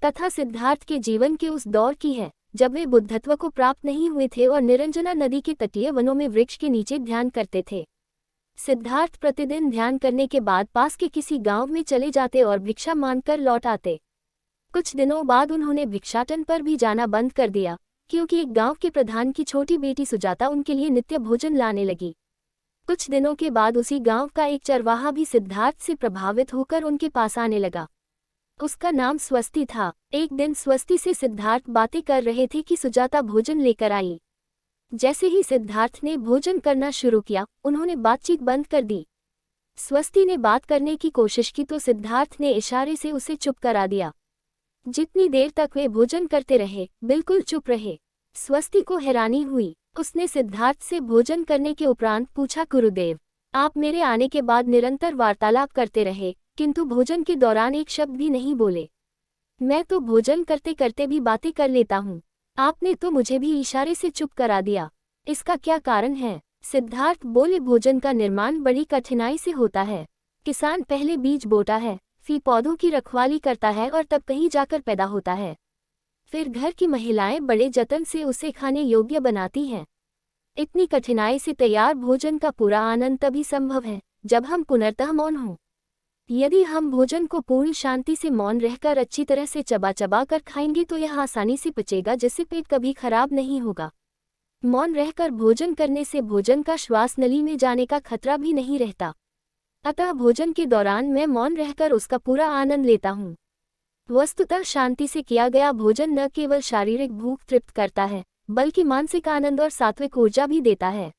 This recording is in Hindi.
कथा सिद्धार्थ के जीवन के उस दौर की है जब वे बुद्धत्व को प्राप्त नहीं हुए थे और निरंजना नदी के तटीय वनों में वृक्ष के नीचे ध्यान करते थे। सिद्धार्थ प्रतिदिन ध्यान करने के बाद पास के किसी गांव में चले जाते और भिक्षा मांगकर लौट आते। कुछ दिनों बाद उन्होंने भिक्षाटन पर भी जाना बंद कर दिया, क्योंकि एक गांव के प्रधान की छोटी बेटी सुजाता उनके लिए नित्य भोजन लाने लगी। कुछ दिनों के बाद उसी गांव का एक चरवाहा भी सिद्धार्थ से प्रभावित होकर उनके पास आने लगा। उसका नाम स्वस्ति था। एक दिन स्वस्ति से सिद्धार्थ बातें कर रहे थे कि सुजाता भोजन लेकर आई। जैसे ही सिद्धार्थ ने भोजन करना शुरू किया, उन्होंने बातचीत बंद कर दी। स्वस्ति ने बात करने की कोशिश की तो सिद्धार्थ ने इशारे से उसे चुप करा दिया। जितनी देर तक वे भोजन करते रहे, बिल्कुल चुप रहे। स्वस्ति को हैरानी हुई। उसने सिद्धार्थ से भोजन करने के उपरांत पूछा, गुरुदेव, आप मेरे आने के बाद निरंतर वार्तालाप करते रहे, किंतु भोजन के दौरान एक शब्द भी नहीं बोले। मैं तो भोजन करते करते भी बातें कर लेता हूँ, आपने तो मुझे भी इशारे से चुप करा दिया। इसका क्या कारण है? सिद्धार्थ बोले, भोजन का निर्माण बड़ी कठिनाई से होता है। किसान पहले बीज बोता है, फिर पौधों की रखवाली करता है और तब कहीं जाकर पैदा होता है। फिर घर की महिलाएं बड़े जतन से उसे खाने योग्य बनाती हैं। इतनी कठिनाई से तैयार भोजन का पूरा आनंद तभी संभव है जब हम पुनर्तः मौन हों। यदि हम भोजन को पूर्ण शांति से मौन रहकर अच्छी तरह से चबा चबा कर खाएंगे तो यह आसानी से पचेगा, जिससे पेट कभी खराब नहीं होगा। मौन रहकर भोजन करने से भोजन का श्वास नली में जाने का खतरा भी नहीं रहता। अतः भोजन के दौरान मैं मौन रहकर उसका पूरा आनंद लेता हूँ। वस्तुतः शांति से किया गया भोजन न केवल शारीरिक भूख तृप्त करता है, बल्कि मानसिक आनंद और सात्विक ऊर्जा भी देता है।